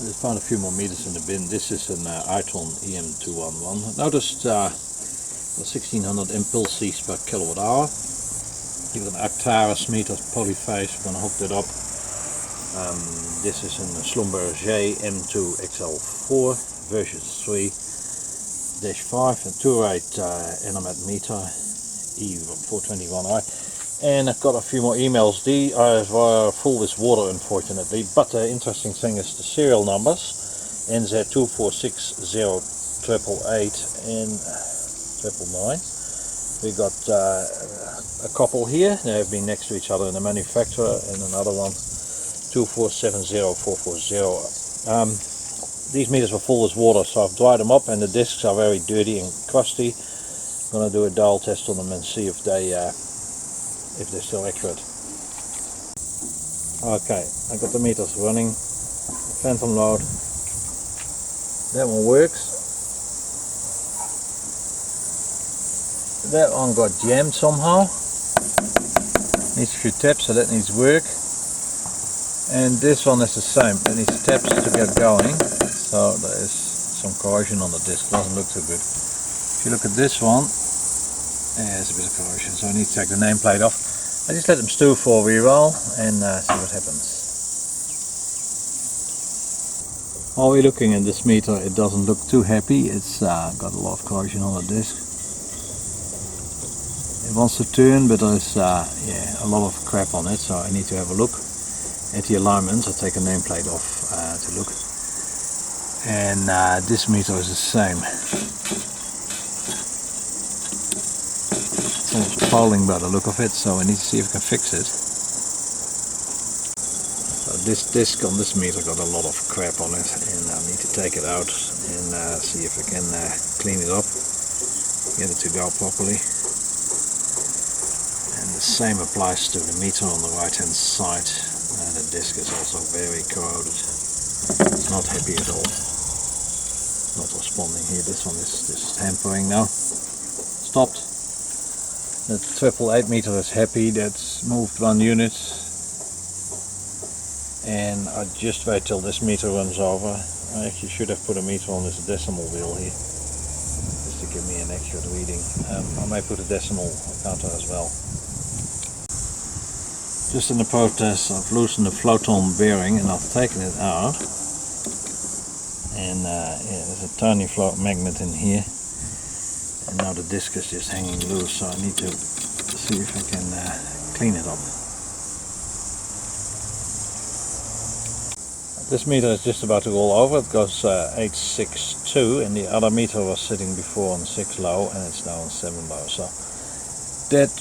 There's found a few more meters in the bin. This is an Itron EM211. Noticed 1600 impulses per kilowatt hour. You've got an Actaris meter polyphase. We're going to hook that up. This is a submerged M2 XL4 version 3-5 and 2-rate element meter E421i. And I've got a few more emails. These are full with water, unfortunately, but the interesting thing is the serial numbers NZ2460888 and 999. We got a couple here. They have been next to each other in the manufacturer, and another one 2470440. These meters were full with water, so I've dried them up, and the discs are very dirty and crusty. I'm going to do a dial test on them and see if they're still accurate. Okay, I got the meters running. Phantom load. That one works. That one got jammed somehow. Needs a few taps, so that needs work. And this one is the same. It needs taps to get going. So there is some corrosion on the disc. Doesn't look too good. If you look at this one, there's a bit of corrosion, so I need to take the nameplate off. I just let them stew for a wee while and see what happens. While we're looking at this meter, it doesn't look too happy. It's got a lot of corrosion on the disc. It wants to turn, but there's a lot of crap on it, so I need to have a look at the alignments. I'll take a nameplate off to look. And this meter is the same. It's almost fouling by the look of it, so I need to see if I can fix it. So this disc on this meter got a lot of crap on it, and I need to take it out and see if I can clean it up, get it to go properly. And the same applies to the meter on the right hand side. The disc is also very corroded. It's not happy at all. Not responding here. This one is just hampering now. Stopped. The 888 meter is happy. That's moved one unit. And I just wait till this meter runs over. I actually should have put a meter on this decimal wheel here, just to give me an accurate reading. I may put a decimal counter as well. Just in the process, I've loosened the float-on bearing and I've taken it out. And there's a tiny float magnet in here. And now the disc is just hanging loose, so I need to see if I can clean it up. This meter is just about to roll over. It goes 862, and the other meter was sitting before on 6 low, and it's now on 7 low. So that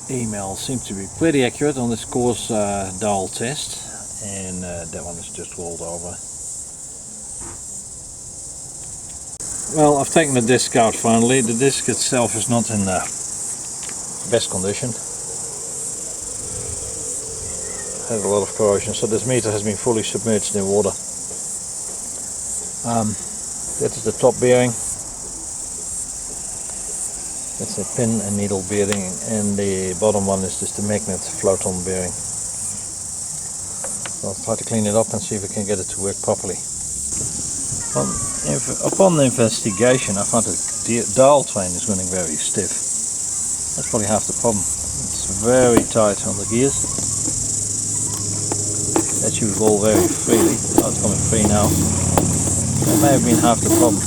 email seems to be pretty accurate on this course dial test, and that one is just rolled over. Well, I've taken the disc out finally. The disc itself is not in the best condition. It has a lot of corrosion, so this meter has been fully submerged in water. That is the top bearing. That's a pin and needle bearing, and the bottom one is just the magnet float-on bearing. So I'll try to clean it up and see if we can get it to work properly. Upon the investigation, I found the dial train is running very stiff. That's probably half the problem. It's very tight on the gears. That should roll very freely. Oh, it's coming free now. That may have been half the problem.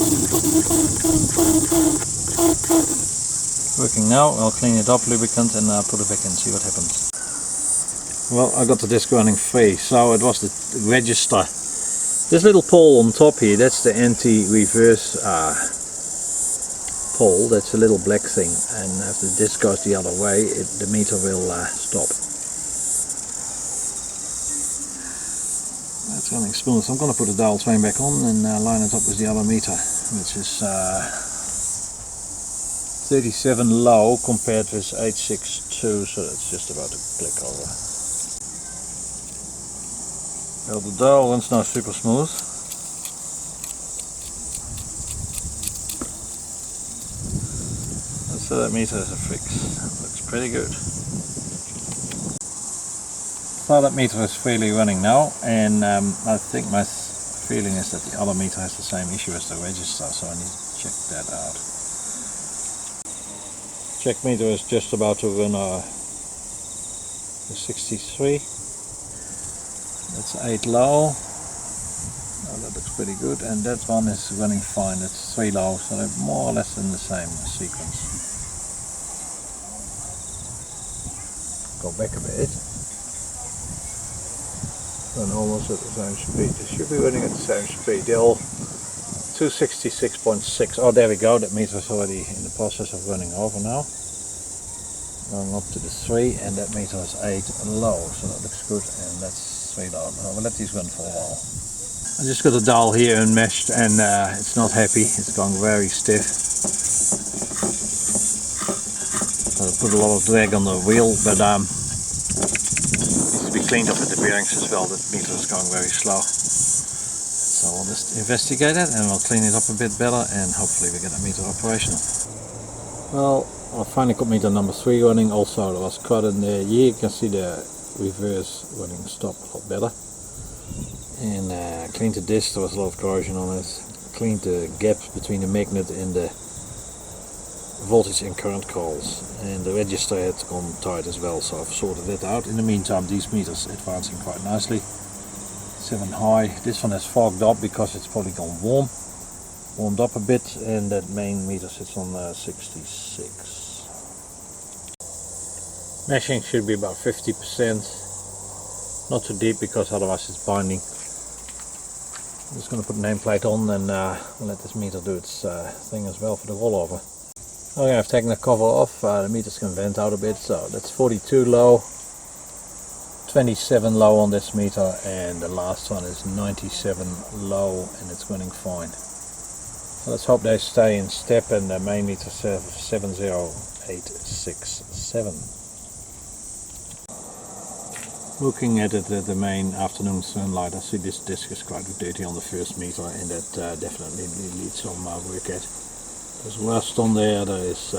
Working now. I'll clean it up, lubricant, and put it back in, see what happens. Well, I got the disc running free, so it was the register. This little pole on top here, that's the anti-reverse pole. That's a little black thing, and if the disc goes the other way, the meter will stop. That's running smooth. So I'm going to put the dial train back on and line it up with the other meter, which is 37 low compared with 862, so that's just about to click over. Well, the dial runs now super smooth. So that meter is a fix. Looks pretty good. So that meter is freely running now, and I think my feeling is that the other meter has the same issue as the register, so I need to check that out. Check meter is just about to run the 63. That's 8 low. Oh, that looks pretty good, and that one is running fine. It's 3 low, so they're more or less in the same sequence. Go back a bit. Run almost at the same speed. They should be running at the same speed. They're all 266.6. Oh, there we go. That meter is already in the process of running over now. Going up to the 3, and that meter is 8 low, so that looks good, and that's 3 low. Now we'll let these run for a while. I just got a dial here unmeshed, and it's not happy. It's going very stiff. So I put a lot of drag on the wheel, but needs to be cleaned up with the bearings as well. That meter is going very slow. So we'll just investigate it, and we'll clean it up a bit better, and hopefully we get the meter operational. Well, I finally got meter number 3 running. Also there was quite in there. Here you can see the reverse running stop a lot better. And cleaned the disc, there was a lot of corrosion on it. Cleaned the gap between the magnet and the voltage and current coils. And the register had gone tight as well, so I've sorted it out. In the meantime, these meters advancing quite nicely. 7 high. This one has fogged up because it's probably gone warmed up a bit, and that main meter sits on 66. Meshing should be about 50%, not too deep because otherwise it's binding. I'm just going to put the nameplate on, and we'll let this meter do its thing as well for the rollover. Okay, I've taken the cover off. The meters can vent out a bit, so that's 42 low, 27 low on this meter, and the last one is 97 low, and it's running fine. So let's hope they stay in step, and the main meter says 70867. Looking at it at the main afternoon sunlight, I see this disc is quite dirty on the first meter, and that definitely needs some work at. There's rust on there, there is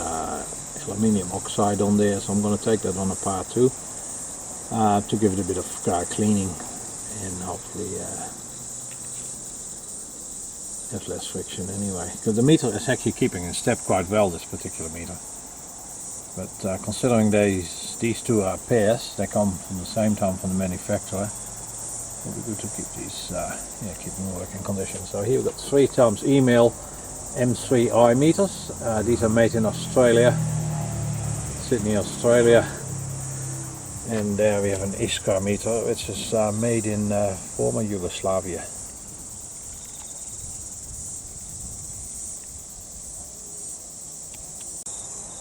aluminium oxide on there, so I'm going to take that on apart too, to give it a bit of cleaning, and hopefully have less friction anyway. Because the meter is actually keeping in step quite well, this particular meter. But considering these two are pairs, they come from the same time from the manufacturer, it'll be good to keep these keep in working condition. So here we've got 3 times email M3i meters. These are made in Australia, Sydney, Australia. And there we have an Iskra meter, which is made in former Yugoslavia.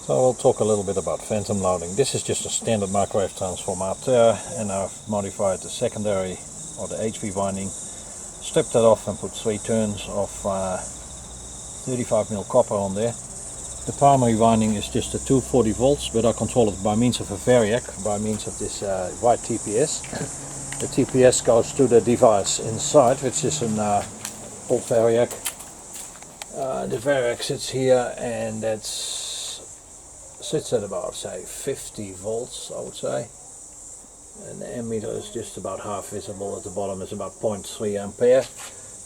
So we'll talk a little bit about phantom loading. This is just a standard microwave transformateur, and I've modified the secondary or the HV winding, stripped that off and put 3 turns of 35mm copper on there. The primary winding is just a 240 volts, but I control it by means of a variac, by means of this white TPS. The TPS goes to the device inside, which is an old variac. The variac sits here, and sits at about, say, 50 volts, I would say. And the ammeter is just about half visible. At the bottom is about 0.3 ampere,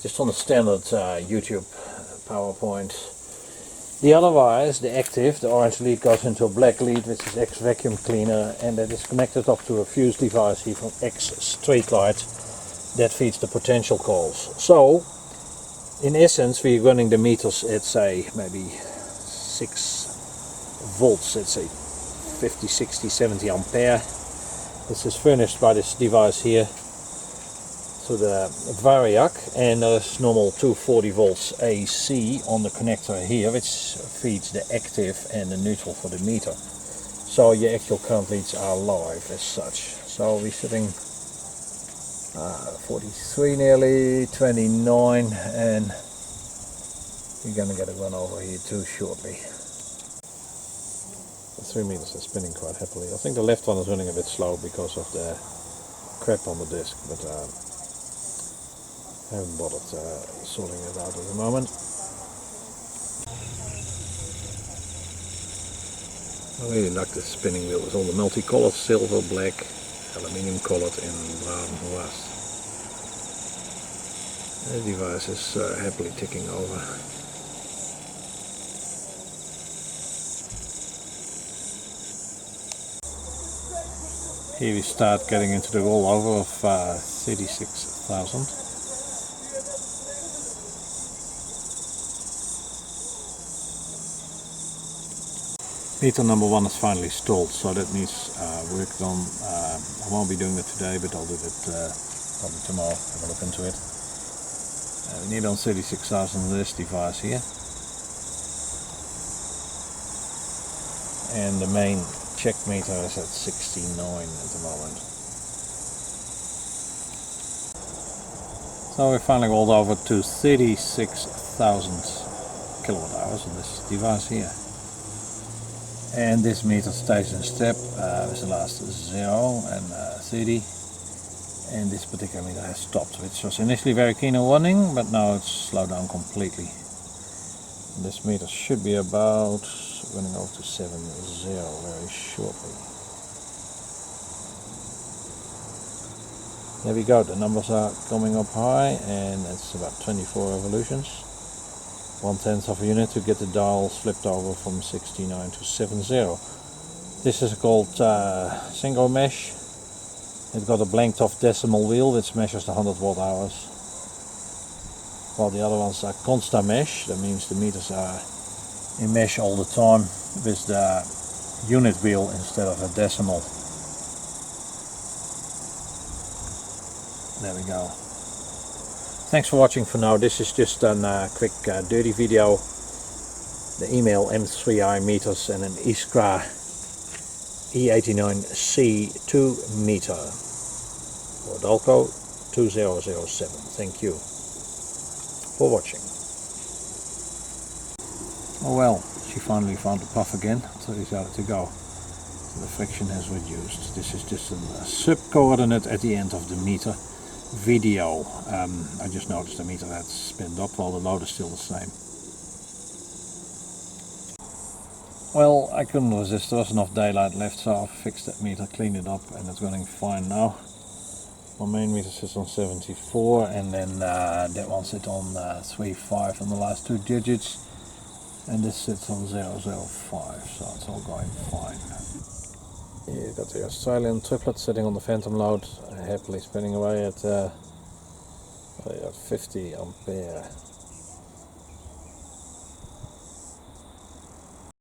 just on the standard YouTube PowerPoint. The other wires, the active, the orange lead goes into a black lead, which is X vacuum cleaner, and that is connected up to a fuse device here from X street light that feeds the potential coils. So in essence we're running the meters at, say, maybe 6 volts, let's say 50, 60, 70 ampere. This is furnished by this device here to the variac, and there's normal 240 volts AC on the connector here, which feeds the active and the neutral for the meter. So your actual current leads are live as such. So we're sitting 43 nearly, 29, and we're going to get a run over here too shortly. The 3 meters are spinning quite happily. I think the left one is running a bit slow because of the crap on the disc, but I haven't bothered sorting it out at the moment. I really like this spinning wheel with all the multicolored, silver, black, aluminium colored and brown rust. The device is happily ticking over. Here we start getting into the rollover of 36,000. Meter number 1 is finally installed, so that needs work done. I won't be doing it today, but I'll do it probably tomorrow. Have a look into it. We need on 36,000 this device here. And the main check meter is at 69 at the moment. So we finally rolled over to 36,000 kilowatt hours on this device here. And this meter stays in step with the last 0 and 30. And this particular meter has stopped, which was initially very keen on running, but now it's slowed down completely. And this meter should be about running over to 70 very shortly. There we go, the numbers are coming up high, and it's about 24 revolutions. 1/10 of a unit to get the dial flipped over from 69 to 70. This is called single mesh. It's got a blanked off decimal wheel which measures the 100 watt hours, while the other ones are constant mesh. That means the meters are in mesh all the time with the unit wheel instead of a decimal. There we go. Thanks for watching for now. This is just a quick dirty video. The email M3i meters and an Iskra E89C2 meter for Dalco 2007. Thank you for watching. Oh well, she finally found the puff again, so decided to go. So the friction has reduced. This is just a sub-coordinate at the end of the meter video. I just noticed the meter had spinned up while the load is still the same. Well, I couldn't resist, there was enough daylight left, so I fixed that meter, cleaned it up, and it's running fine now. My main meter sits on 74, and then that one sits on 35 on the last 2 digits, and this sits on 005, so it's all going fine. You've got the Australian triplet sitting on the phantom load, happily spinning away at 50 ampere.